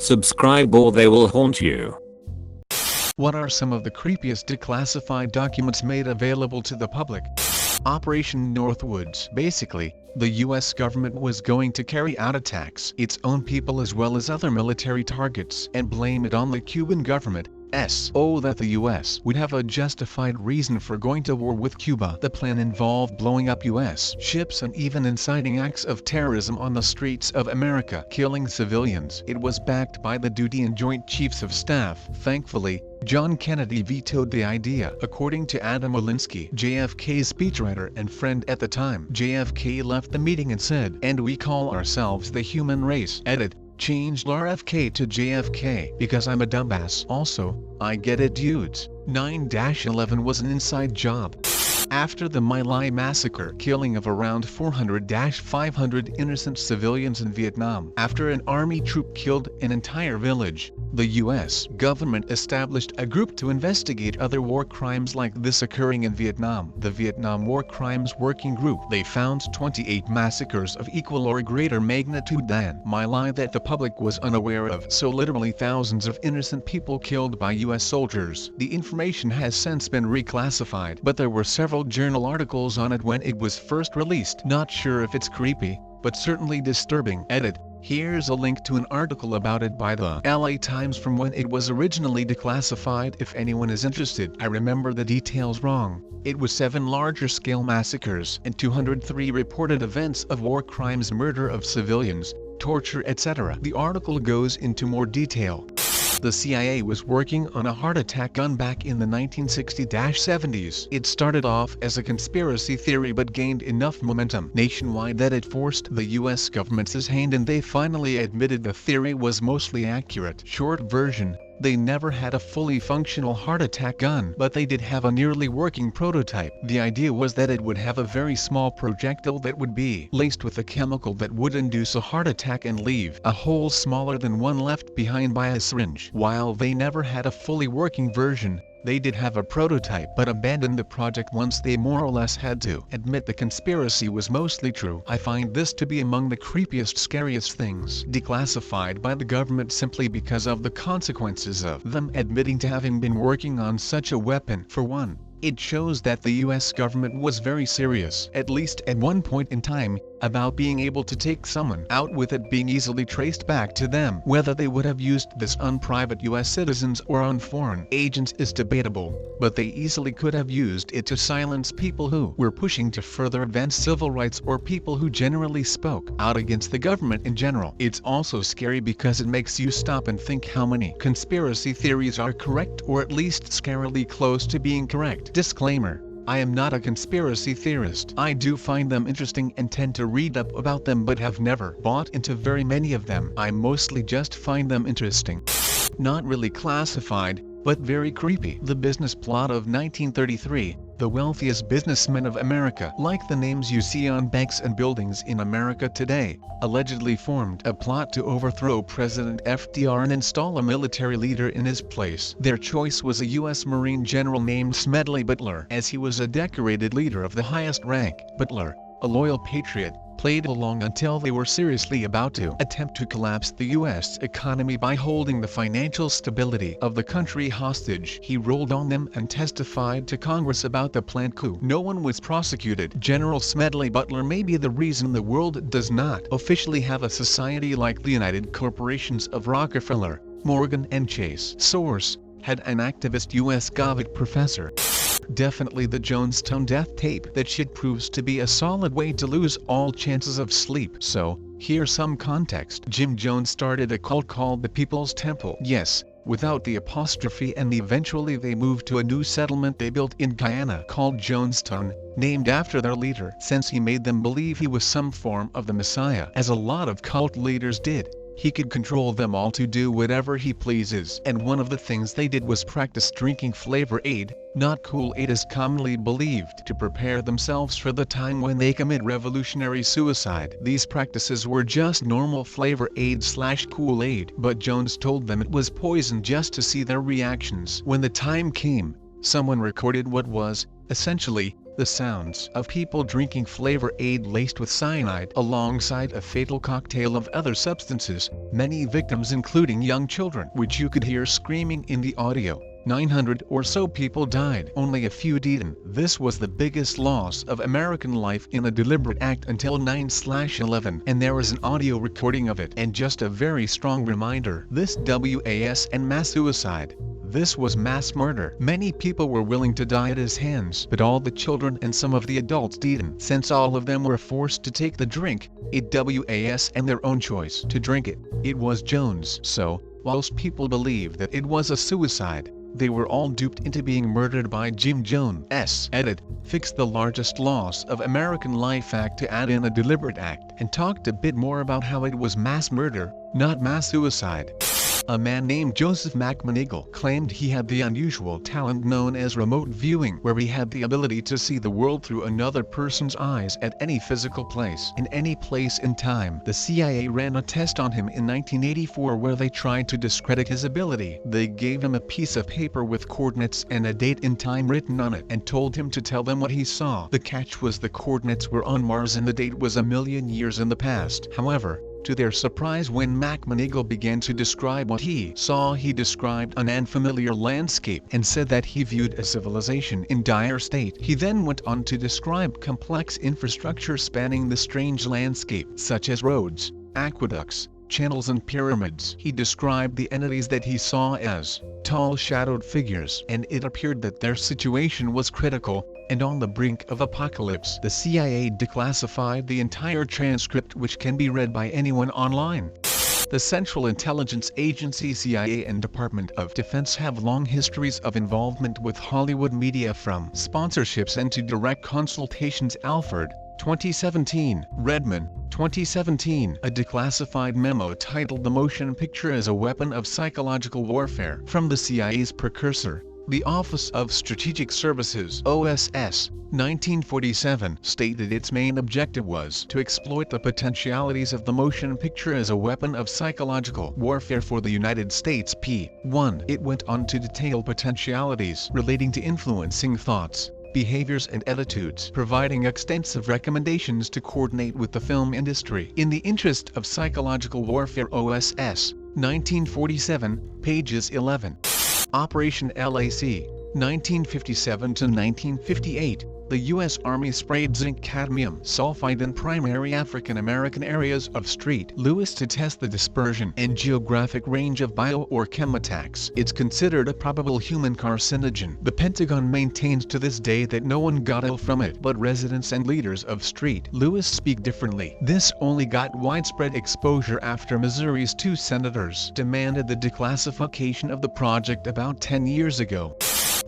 Subscribe or they will haunt you. What are some of the creepiest declassified documents made available to the public? Operation Northwoods. Basically, the US government was going to carry out attacks its own people as well as other military targets and blame it on the Cuban government. That the US would have a justified reason for going to war with Cuba. The plan involved blowing up US ships and even inciting acts of terrorism on the streets of America, killing civilians. It was backed by the duty and Joint Chiefs of Staff. Thankfully, John Kennedy vetoed the idea. According to Adam Olinsky, JFK's speechwriter and friend at the time, JFK left the meeting and said, "And we call ourselves the human race." Edit. Changed RFK to JFK because I'm a dumbass. Also, I get it dudes. 9-11 was an inside job. After the My Lai massacre, killing of around 400-500 innocent civilians in Vietnam, after an army troop killed an entire village, the US government established a group to investigate other war crimes like this occurring in Vietnam. The Vietnam War Crimes Working Group. They found 28 massacres of equal or greater magnitude than My Lai that the public was unaware of. So literally thousands of innocent people killed by US soldiers. The information has since been reclassified, but there were several journal articles on it when it was first released. Not sure if it's creepy, but certainly disturbing. Edit. Here's a link to an article about it by the LA Times from when it was originally declassified if anyone is interested. I remember the details wrong. It was 7 larger scale massacres and 203 reported events of war crimes, murder of civilians, torture, etc. The article goes into more detail. The CIA was working on a heart attack gun back in the 1960s-70s. It started off as a conspiracy theory but gained enough momentum nationwide that it forced the US government's hand and they finally admitted the theory was mostly accurate. Short version, they never had a fully functional heart attack gun, but they did have a nearly working prototype. The idea was that it would have a very small projectile that would be laced with a chemical that would induce a heart attack and leave a hole smaller than one left behind by a syringe. While they never had a fully working version, they did have a prototype but abandoned the project once they more or less had to admit the conspiracy was mostly true. I find this to be among the creepiest, scariest things declassified by the government simply because of the consequences of them admitting to having been working on such a weapon. For one, it shows that the US government was very serious, at least at one point in time, about being able to take someone out with it being easily traced back to them. Whether they would have used this on private US citizens or on foreign agents is debatable, but they easily could have used it to silence people who were pushing to further advance civil rights or people who generally spoke out against the government in general. It's also scary because it makes you stop and think how many conspiracy theories are correct or at least scarily close to being correct. Disclaimer: I am not a conspiracy theorist. I do find them interesting and tend to read up about them but have never bought into very many of them. I mostly just find them interesting. Not really classified, but very creepy. The business plot of 1933. The wealthiest businessmen of America, like the names you see on banks and buildings in America today, allegedly formed a plot to overthrow President FDR and install a military leader in his place. Their choice was a U.S. Marine general named Smedley Butler, as he was a decorated leader of the highest rank. Butler, a loyal patriot, played along until they were seriously about to attempt to collapse the U.S. economy by holding the financial stability of the country hostage. He rolled on them and testified to Congress about the planned coup. No one was prosecuted. General Smedley Butler may be the reason the world does not officially have a society like the United Corporations of Rockefeller, Morgan and Chase. Source: had an activist U.S. Gov professor. Definitely the Jonestown death tape. That shit proves to be a solid way to lose all chances of sleep. So, here's some context. Jim Jones started a cult called the People's Temple. Yes, without the apostrophe, and eventually they moved to a new settlement they built in Guyana called Jonestown, named after their leader, since he made them believe he was some form of the Messiah. As a lot of cult leaders did, he could control them all to do whatever he pleases. And one of the things they did was practice drinking Flavor Aid, not Kool-Aid as commonly believed, to prepare themselves for the time when they commit revolutionary suicide. These practices were just normal Flavor Aid/Kool-Aid, but Jones told them it was poison just to see their reactions. When the time came, someone recorded what was, essentially, The sounds of people drinking flavor aid laced with cyanide alongside a fatal cocktail of other substances, many victims including young children, which you could hear screaming in the audio. 900 or so people died, only a few didn't. This was the biggest loss of American life in a deliberate act until 9/11, and there is an audio recording of it. And just a very strong reminder, this was and mass suicide. This was mass murder. Many people were willing to die at his hands, but all the children and some of the adults didn't, since all of them were forced to take the drink. It was and their own choice to drink it. It was Jones. So, whilst people believed that it was a suicide, they were all duped into being murdered by Jim Jones. Edit, fixed the largest loss of American life act to add in a deliberate act, and talked a bit more about how it was mass murder, not mass suicide. A man named Joseph McMoneagle claimed he had the unusual talent known as remote viewing, where he had the ability to see the world through another person's eyes at any physical place, in any place in time. The CIA ran a test on him in 1984 where they tried to discredit his ability. They gave him a piece of paper with coordinates and a date and time written on it, and told him to tell them what he saw. The catch was the coordinates were on Mars and the date was 1,000,000 years in the past. However, to their surprise, when McMoneagle began to describe what he saw, he described an unfamiliar landscape and said that he viewed a civilization in dire state. He then went on to describe complex infrastructure spanning the strange landscape, such as roads, aqueducts, channels and pyramids. He described the entities that he saw as tall shadowed figures, and it appeared that their situation was critical and on the brink of apocalypse. The CIA declassified the entire transcript, which can be read by anyone online. The Central Intelligence Agency CIA and Department of Defense have long histories of involvement with Hollywood media, from sponsorships and to direct consultations. Alford, 2017. Redman, 2017. A declassified memo titled "The Motion Picture as a Weapon of Psychological Warfare" from the CIA's precursor, the Office of Strategic Services (OSS), 1947, stated its main objective was to exploit the potentialities of the motion picture as a weapon of psychological warfare for the United States. p. 1. It went on to detail potentialities relating to influencing thoughts, behaviors and attitudes, providing extensive recommendations to coordinate with the film industry in the interest of psychological warfare. OSS, 1947, pages 11. Operation LAC, 1957 to 1958. The U.S. Army sprayed zinc cadmium sulfide in primary African American areas of St. Louis to test the dispersion and geographic range of bio or chem attacks. It's considered a probable human carcinogen. The Pentagon maintains to this day that no one got ill from it, but residents and leaders of St. Louis speak differently. This only got widespread exposure after Missouri's 2 senators demanded the declassification of the project about 10 years ago.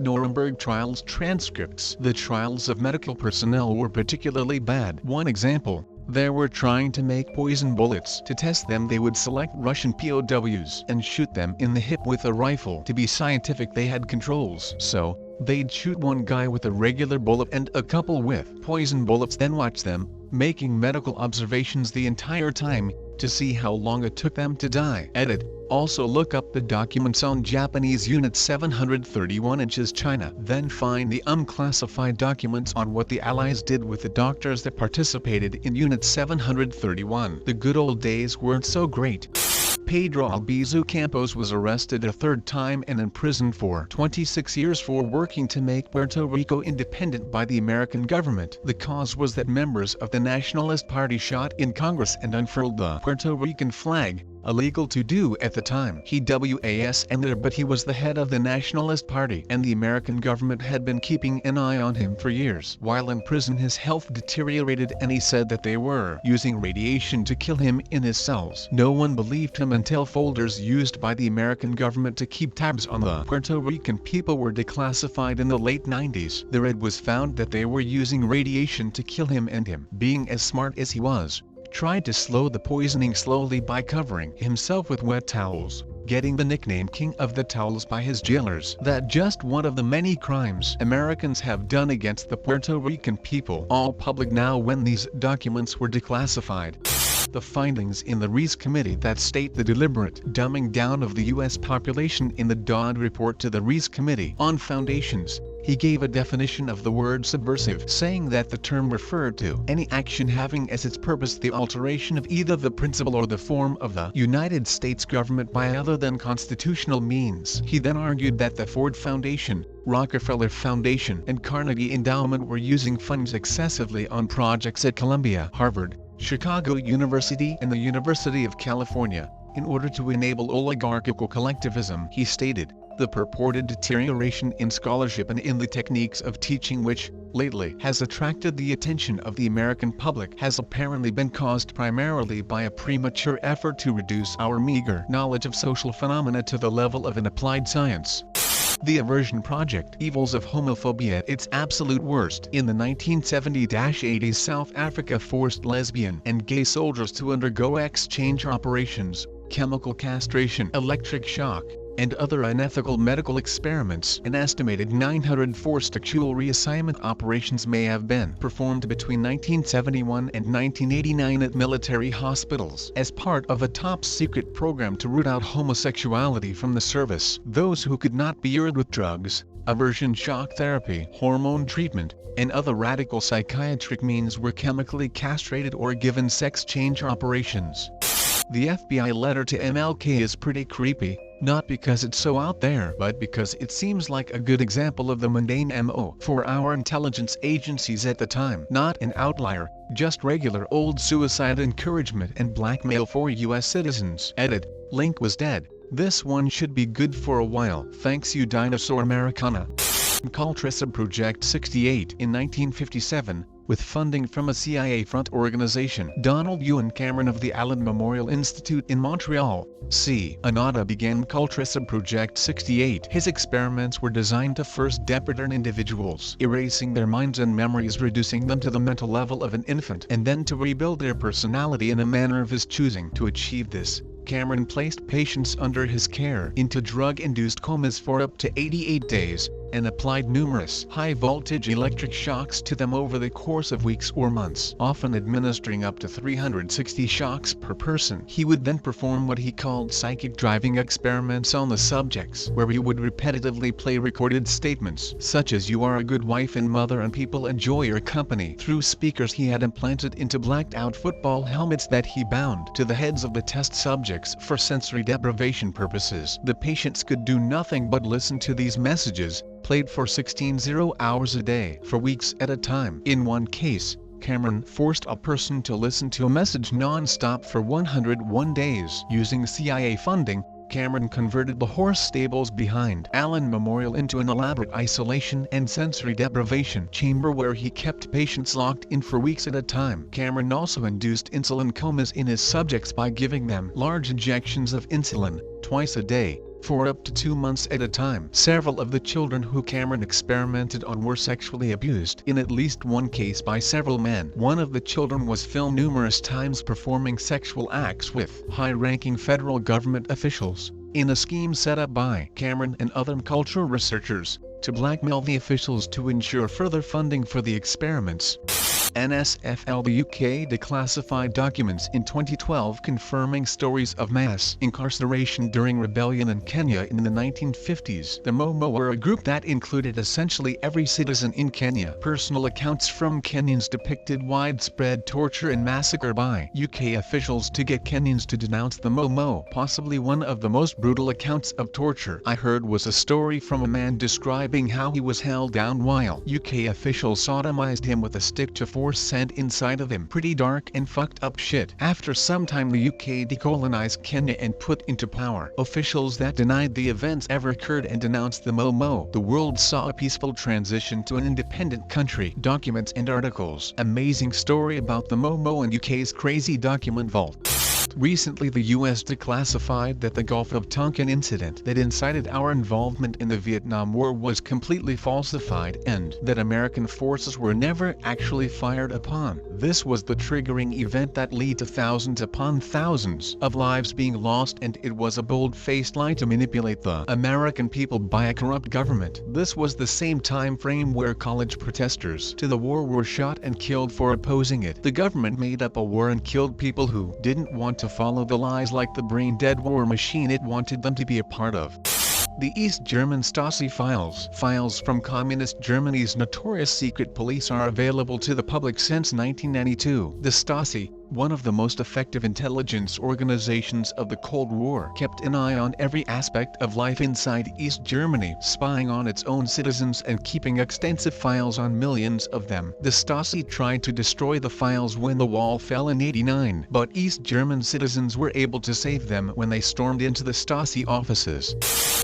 Nuremberg trials transcripts. The trials of medical personnel were particularly bad. One example, they were trying to make poison bullets. To test them, they would select Russian POWs and shoot them in the hip with a rifle. To be scientific, they had controls. So, they'd shoot one guy with a regular bullet and a couple with poison bullets, then watch them, making medical observations the entire time, to see how long it took them to die. Edit. Also look up the documents on Japanese Unit 731 inches China. Then find the unclassified documents on what the Allies did with the doctors that participated in Unit 731. The good old days weren't so great. Pedro Albizu Campos was arrested a 3rd time and imprisoned for 26 years for working to make Puerto Rico independent by the American government. The cause was that members of the Nationalist Party shot in Congress and unfurled the Puerto Rican flag, illegal to do at the time. He was in there, but he was the head of the Nationalist Party, and the American government had been keeping an eye on him for years. While in prison, his health deteriorated and he said that they were using radiation to kill him in his cells. No one believed him until folders used by the American government to keep tabs on the Puerto Rican people were declassified in the late 90s. There it was found that they were using radiation to kill him, and him, being as smart as he was, tried to slow the poisoning slowly by covering himself with wet towels, getting the nickname King of the Towels by his jailers. That just one of the many crimes Americans have done against the Puerto Rican people, all public now when these documents were declassified. The findings in the Rees Committee that state the deliberate dumbing down of the U.S. population in the Dodd report to the Rees Committee on Foundations. He gave a definition of the word subversive, saying that the term referred to any action having as its purpose the alteration of either the principle or the form of the United States government by other than constitutional means. He then argued that the Ford Foundation, Rockefeller Foundation, and Carnegie Endowment were using funds excessively on projects at Columbia, Harvard, Chicago University, and the University of California, in order to enable oligarchical collectivism. He stated, the purported deterioration in scholarship and in the techniques of teaching which, lately, has attracted the attention of the American public has apparently been caused primarily by a premature effort to reduce our meager knowledge of social phenomena to the level of an applied science. The Aversion Project, evils of homophobia at its absolute worst. In the 1970-80s, South Africa forced lesbian and gay soldiers to undergo exchange operations, chemical castration, electric shock, and other unethical medical experiments. An estimated 900 forced sexual reassignment operations may have been performed between 1971 and 1989 at military hospitals as part of a top-secret program to root out homosexuality from the service. Those who could not be cured with drugs, aversion shock therapy, hormone treatment, and other radical psychiatric means were chemically castrated or given sex change operations. The FBI letter to MLK is pretty creepy, not because it's so out there but because it seems like a good example of the mundane MO for our intelligence agencies at the time. Not an outlier, just regular old suicide encouragement and blackmail for US citizens. Edit, link was dead. This one should be good for a while. Thanks you dinosaur Americana. Cultressa Project 68 in 1957, with funding from a CIA front organization. Donald Ewan Cameron of the Allen Memorial Institute in Montreal, Canada began Cultressa Project 68. His experiments were designed to first depattern individuals, erasing their minds and memories, reducing them to the mental level of an infant, and then to rebuild their personality in a manner of his choosing. To achieve this, Cameron placed patients under his care into drug-induced comas for up to 88 days, and applied numerous high-voltage electric shocks to them over the course of weeks or months, often administering up to 360 shocks per person. He would then perform what he called psychic driving experiments on the subjects, where he would repetitively play recorded statements such as "you are a good wife and mother and people enjoy your company" through speakers he had implanted into blacked-out football helmets that he bound to the heads of the test subjects for sensory deprivation purposes. The patients could do nothing but listen to these messages, played for 16 hours a day for weeks at a time. In one case, Cameron forced a person to listen to a message non-stop for 101 days. Using CIA funding, Cameron converted the horse stables behind Allen Memorial into an elaborate isolation and sensory deprivation chamber where he kept patients locked in for weeks at a time. Cameron also induced insulin comas in his subjects by giving them large injections of insulin, twice a day, for up to 2 months at a time. Several of the children who Cameron experimented on were sexually abused, in at least one case by several men. One of the children was filmed numerous times performing sexual acts with high-ranking federal government officials, in a scheme set up by Cameron and other culture researchers, to blackmail the officials to ensure further funding for the experiments. NSFL. The UK declassified documents in 2012 confirming stories of mass incarceration during rebellion in Kenya in the 1950s. The Momo were a group that included essentially every citizen in Kenya. Personal accounts from Kenyans depicted widespread torture and massacre by UK officials to get Kenyans to denounce the Momo. Possibly one of the most brutal accounts of torture I heard was a story from a man describing how he was held down while UK officials sodomized him with a stick to force sand inside of him. Pretty dark and fucked up shit. After some time, the UK decolonized Kenya and put into power officials that denied the events ever occurred and denounced the Momo. The world saw a peaceful transition to an independent country. Documents and articles. Amazing story about the Momo and UK's crazy document vault. Recently the US declassified that the Gulf of Tonkin incident that incited our involvement in the Vietnam War was completely falsified and that American forces were never actually fired upon. This was the triggering event that led to thousands upon thousands of lives being lost, and it was a bold-faced lie to manipulate the American people by a corrupt government. This was the same time frame where college protesters to the war were shot and killed for opposing it. The government made up a war and killed people who didn't want to follow the lies like the brain-dead war machine it wanted them to be a part of. The East German Stasi files. Files from Communist Germany's notorious secret police are available to the public since 1992. The Stasi, one of the most effective intelligence organizations of the Cold War, kept an eye on every aspect of life inside East Germany, spying on its own citizens and keeping extensive files on millions of them. The Stasi tried to destroy the files when the wall fell in '89, but East German citizens were able to save them when they stormed into the Stasi offices.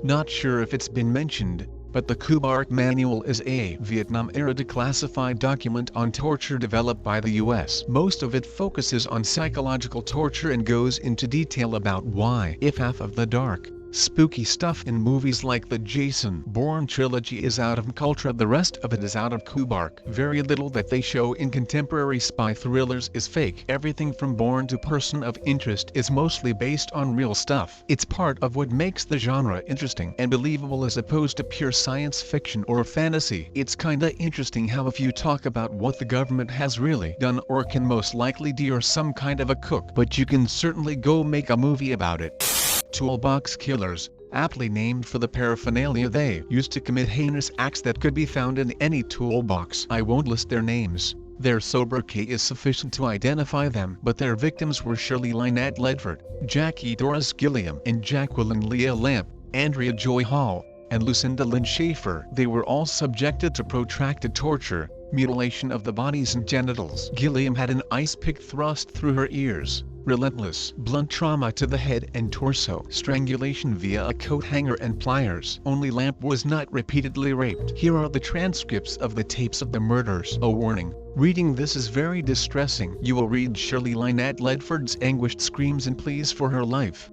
Not sure if it's been mentioned, but the Kubark Manual is a Vietnam-era declassified document on torture developed by the US. Most of it focuses on psychological torture and goes into detail about why, if half of the dark, spooky stuff in movies like the Jason Bourne trilogy is out of culture, the rest of it is out of Kubark. Very little that they show in contemporary spy thrillers is fake. Everything from Bourne to Person of Interest is mostly based on real stuff. It's part of what makes the genre interesting and believable as opposed to pure science fiction or fantasy. It's kinda interesting how if you talk about what the government has really done or can most likely do, you're some kind of a cook, but you can certainly go make a movie about it. Toolbox killers, aptly named for the paraphernalia they used to commit heinous acts that could be found in any toolbox. I won't list their names. Their sobriquet is sufficient to identify them, but their victims were Shirley Lynette Ledford, Jackie Doris Gilliam, and Jacqueline Leah Lamp, Andrea Joy Hall, and Lucinda Lynn Schaefer. They were all subjected to protracted torture, mutilation of the bodies and genitals. Gilliam had an ice pick thrust through her ears, relentless blunt trauma to the head and torso, strangulation via a coat hanger and pliers. Only Lamp was not repeatedly raped. Here are the transcripts of the tapes of the murders. A warning: reading this is very distressing. You will read Shirley Lynette Ledford's anguished screams and pleas for her life.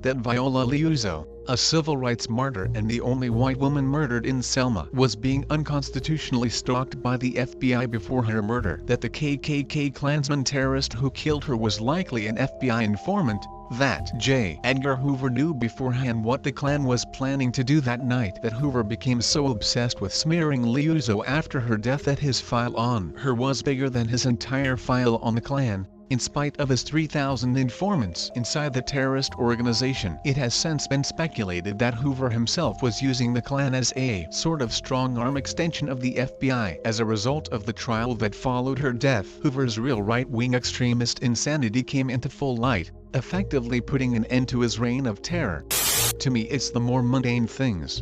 That Viola Liuzzo, a civil rights martyr and the only white woman murdered in Selma, was being unconstitutionally stalked by the FBI before her murder. That the KKK Klansman terrorist who killed her was likely an FBI informant. That J. Edgar Hoover knew beforehand what the Klan was planning to do that night. That Hoover became so obsessed with smearing Liuzzo after her death that his file on her was bigger than his entire file on the Klan. In spite of his 3,000 informants inside the terrorist organization, it has since been speculated that Hoover himself was using the Klan as a sort of strong-arm extension of the FBI. As a result of the trial that followed her death, Hoover's real right-wing extremist insanity came into full light, effectively putting an end to his reign of terror. To me, it's the more mundane things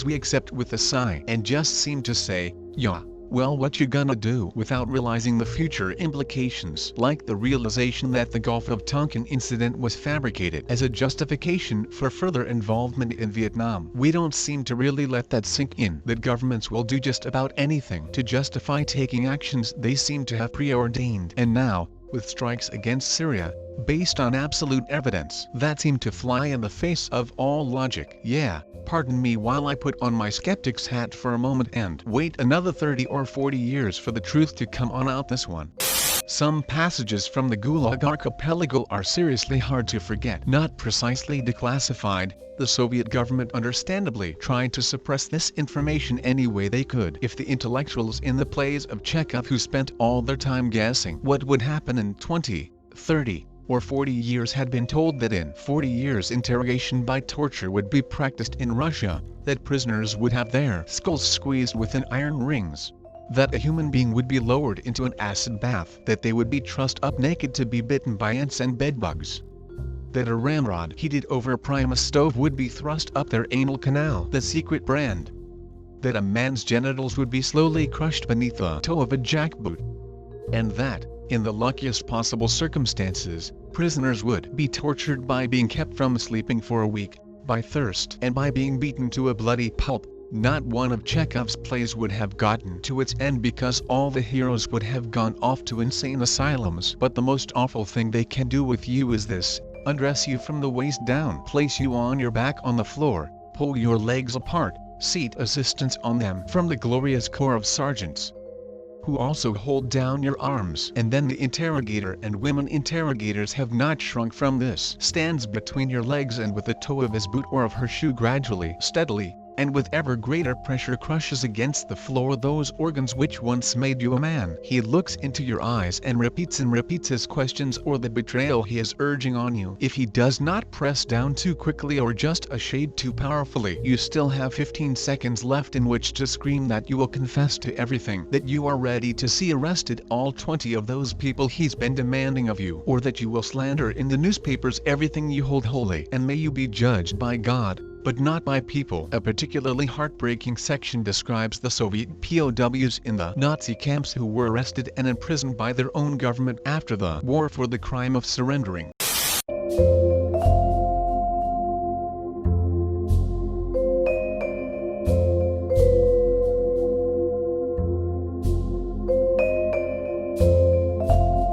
we accept with a sigh and just seem to say, yeah, well, what you gonna do, without realizing the future implications, like the realization that the Gulf of Tonkin incident was fabricated as a justification for further involvement in Vietnam. We don't seem to really let that sink in, that governments will do just about anything to justify taking actions they seem to have preordained. And now, with strikes against Syria, based on absolute evidence that seem to fly in the face of all logic. Yeah, pardon me while I put on my skeptic's hat for a moment and wait another 30 or 40 years for the truth to come on out. This one. Some passages from the Gulag Archipelago are seriously hard to forget. Not precisely declassified, the Soviet government understandably tried to suppress this information any way they could. If the intellectuals in the plays of Chekhov who spent all their time guessing what would happen in 20, 30, or 40 years had been told that in 40 years interrogation by torture would be practiced in Russia, that prisoners would have their skulls squeezed within iron rings, that a human being would be lowered into an acid bath, that they would be trussed up naked to be bitten by ants and bedbugs, that a ramrod heated over a Primus stove would be thrust up their anal canal, the secret brand, that a man's genitals would be slowly crushed beneath the toe of a jackboot, and that, in the luckiest possible circumstances, prisoners would be tortured by being kept from sleeping for a week, by thirst and by being beaten to a bloody pulp, Not one of Chekhov's plays would have gotten to its end because all the heroes would have gone off to insane asylums. But the most awful thing they can do with you is this: undress you from the waist down, place you on your back on the floor, pull your legs apart, seat assistants on them from the glorious corps of sergeants, who also hold down your arms. And then the interrogator and women interrogators have not shrunk from this, stands between your legs and with the toe of his boot or of her shoe gradually, steadily, and with ever greater pressure crushes against the floor those organs which once made you a man. He looks into your eyes and repeats his questions or the betrayal he is urging on you. If he does not press down too quickly or just a shade too powerfully, you still have 15 seconds left in which to scream that you will confess to everything, that you are ready to see arrested all 20 of those people he's been demanding of you, or that you will slander in the newspapers everything you hold holy, and may you be judged by God, but not by people. A particularly heartbreaking section describes the Soviet POWs in the Nazi camps who were arrested and imprisoned by their own government after the war for the crime of surrendering.